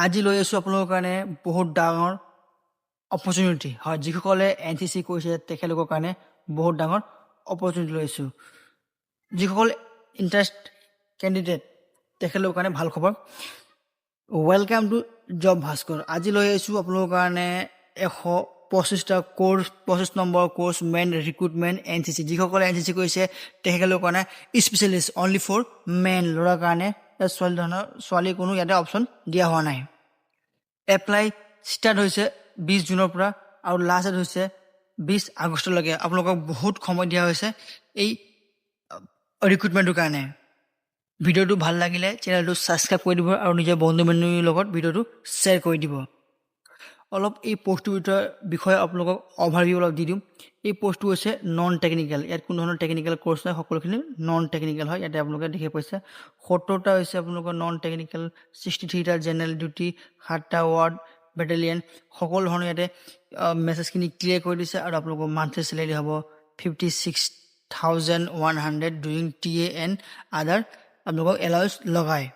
আজি লৈ আছোঁ আপোনালোকৰ কাৰণে বহুত ডাঙৰ অপৰচুনিটি হয়। যিসকলে NCC কৰিছে তেখেতলোকৰ কাৰণে বহুত ডাঙৰ অপৰচুনিটি লৈ আছোঁ। যিসকল ইণ্টাৰেষ্ট কেণ্ডিডেট তেখেতলোকৰ কাৰণে ভাল খবৰ। Welcome to job Bhaskar. আজি লৈ আহিছোঁ আপোনালোকৰ কাৰণে 125টা course, 25 number course men recruitment NCC। যিসকলে NCC কৰিছে তেখেতলোকৰ কাৰণে স্পেচিয়েলিষ্ট অনলি ফৰ মেন, ল'ৰাৰ কাৰণে ছোৱালী কোনো ইয়াতে অপশ্যন দিয়া হোৱা নাই। এপ্লাই ষ্টাৰ্ট হৈছে 20 জুনৰ পৰা আৰু লাষ্ট ডেট হৈছে 20 আগষ্টলৈকে। আপোনালোকক বহুত সময় দিয়া হৈছে এই ৰিক্ৰুটমেণ্টৰ কাৰণে। ভিডিঅ'টো ভাল লাগিলে চেনেলটো ছাবস্ক্ৰাইব কৰি দিব আৰু নিজৰ বন্ধু বান্ধৱীৰ লগত ভিডিঅ'টো শ্বেয়াৰ কৰি দিব। অলপ এই পষ্টটোৰ বিষয়ে আপোনালোকক অভাৰভিউ অলপ দি দিওঁ। এই পষ্টটো হৈছে নন টেকনিকেল। ইয়াত কোনো ধৰণৰ টেকনিকেল কোৰ্চ নাই, সকলোখিনি নন টেকনিকেল হয়। ইয়াতে আপোনালোকে দেখি পাইছে 70টা হৈছে আপোনালোকৰ নন টেকনিকেল, 63টা জেনেৰেল ডিউটি, 7টা ৱাৰ্ড বেটেলিয়ন। সকলো ধৰণৰ ইয়াতে মেছেজখিনি ক্লিয়াৰ কৰি দিছে আৰু আপোনালোকৰ মান্থলি চেলেৰি হ'ব 56,100 ডুৰিং TA এণ্ড আদাৰ আপোনালোকক এলাউন্স লগায়।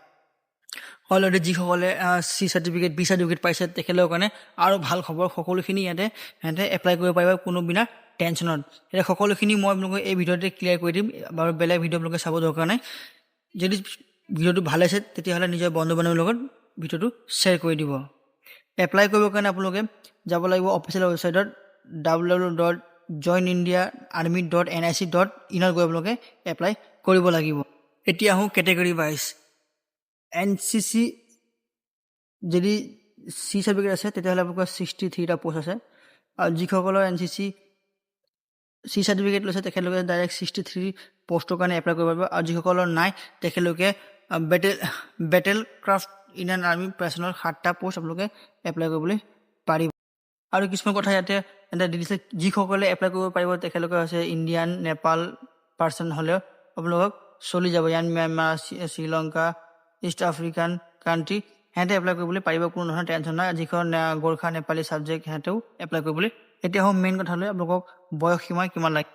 অলৰেডি যিসকলে C চাৰ্টিফিকেট, B চাৰ্টিফিকেট পাইছে তেখেতলোকৰ কাৰণে আৰু ভাল খবৰ। সকলোখিনি ইয়াতে সিহঁতে এপ্লাই কৰিব পাৰিব কোনো বিনা টেনশ্যনত। এতিয়া সকলোখিনি মই আপোনালোকক এই ভিডিঅ'তে ক্লিয়াৰ কৰি দিম, বাৰু বেলেগ ভিডিঅ' আপোনালোকে চাব দৰকাৰ নাই। যদি ভিডিঅ'টো ভাল হৈছে তেতিয়াহ'লে নিজৰ বন্ধু বান্ধৱীৰ লগত ভিডিঅ'টো শ্বেয়াৰ কৰি দিব। এপ্লাই কৰিবৰ কাৰণে আপোনালোকে যাব লাগিব অফিচিয়েল ৱেবছাইটত www.joinindiaarmy.nic.in গৈ আপোনালোকে এপ্লাই কৰিব লাগিব। এতিয়া আহোঁ কেটেগৰী ৱাইজ। NCC যদি C চাৰ্টিফিকেট আছে তেতিয়াহ'লে আপোনালোকৰ 63টা পষ্ট আছে, আৰু যিসকলৰ NCC C চাৰ্টিফিকেট লৈছে তেখেতলোকে ডাইৰেক্ট 63 পষ্টৰ কাৰণে এপ্লাই কৰিব পাৰিব, আৰু যিসকলৰ নাই তেখেতলোকে বেটেল ক্ৰাফ্ট ইণ্ডিয়ান আৰ্মি পাৰ্চনৰ 7টা পষ্ট আপোনালোকে এপ্লাই কৰিবলৈ পাৰিব। আৰু কিছুমান কথা ইয়াতে দি দিছে, যিসকলে এপ্লাই কৰিব পাৰিব তেখেতলোকে হৈছে ইণ্ডিয়ান, নেপাল পাৰ্চন হ'লেও আপোনালোকক চলি যাব। ইয়াত Myanmar, Sri Lanka, east African country সিহঁতে এপ্লাই কৰিবলৈ পাৰিব, কোনো ধৰণৰ টেনশ্যন নাই। যিখন গোৰ্খা নেপালী ছাবজেক্ট সিহঁতেও এপ্লাই কৰিবলৈ। এতিয়া হওক মেইন কথালৈ, আপোনালোকক বয়স সীমা কিমান লাগে।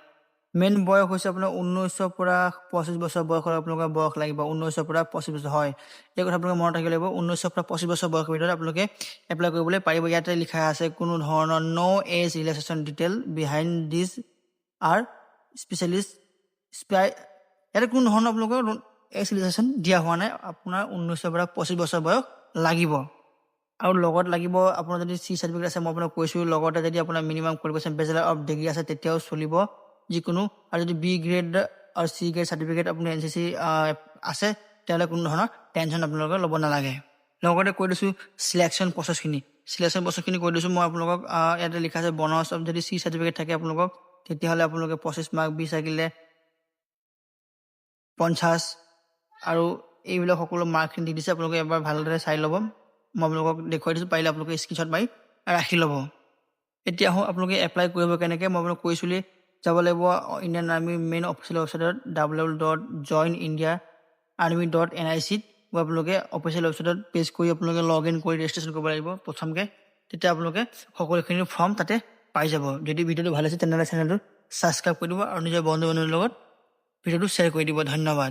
মেইন বয়স হৈছে আপোনাৰ 19ৰ পৰা 25 বছৰ বয়সৰ আপোনালোকৰ বয়স লাগিব। 19ৰ পৰা 25 বছৰ হয়, এই কথা আপোনালোকে মনত ৰাখিব লাগিব। 19ৰ পৰা 25 বছৰ বয়সৰ ভিতৰত আপোনালোকে এপ্লাই কৰিবলৈ পাৰিব। ইয়াতে লিখা আছে কোনো ধৰণৰ ন' এজ ৰিলেশ্যন ডিটেইল বিহাইণ্ড দিছ আৰ স্পেচিয়েলিষ্ট ইয়াতে কোনো ধৰণৰ আপোনালোকৰ এজ ৰিলেশ্যন দিয়া হোৱা নাই। আপোনাৰ 19ৰ পৰা 25 বছৰ বয়স লাগিব। আৰু লগত লাগিব আপোনাৰ যদি C চাৰ্টিফিকেট আছে, মই আপোনাক কৈছোঁ। লগতে যদি আপোনাৰ minimum qualification bachelor of degree আছে তেতিয়াও চলিব যিকোনো। আৰু যদি B গ্ৰেড আৰু C গ্ৰেড চাৰ্টিফিকেট আপুনি NCC আছে তেতিয়াহ'লে কোনো ধৰণৰ টেনশ্যন আপোনালোকে ল'ব নালাগে। লগতে কৈ দিছোঁ চিলেকশ্যন প্ৰচেছখিনি কৈ দিছোঁ মই আপোনালোকক। ইয়াতে লিখা আছে বনাছ অফ যদি C চাৰ্টিফিকেট থাকে আপোনালোকক তেতিয়াহ'লে আপোনালোকে 25 মাৰ্ক, 20 থাকিলে 50, আৰু এইবিলাক সকলো মাৰ্কখিনি দি দিছে। আপোনালোকে এবাৰ ভালদৰে চাই ল'ব, মই আপোনালোকক দেখুৱাই দিছোঁ। পাৰিলে আপোনালোকে স্ক্ৰীনশ্বট মাৰি ৰাখি ল'ব। এতিয়া আহোঁ আপোনালোকে এপ্লাই কৰিব কেনেকৈ। মই আপোনালোক কৈছিলোঁ যাব লাগিব ইণ্ডিয়ান আৰ্মি মেইন অফিচিয়েল ৱেবছাইটত www.joinindiaarmy.nic গৈ আপোনালোকে অফিচিয়েল ৱেবছাইটত পেজ কৰি আপোনালোকে লগ ইন কৰি ৰেজিষ্ট্ৰেশ্যন কৰিব লাগিব প্ৰথমকৈ। তেতিয়া আপোনালোকে সকলোখিনি ফৰ্ম তাতে পাই যাব। যদি ভিডিঅ'টো ভাল হৈছে তেনেহ'লে চেনেলটো ছাবস্ক্ৰাইব কৰি দিব আৰু নিজৰ বন্ধু বান্ধৱীৰ লগত ভিডিঅ'টো শ্বেয়াৰ কৰি দিব। ধন্যবাদ।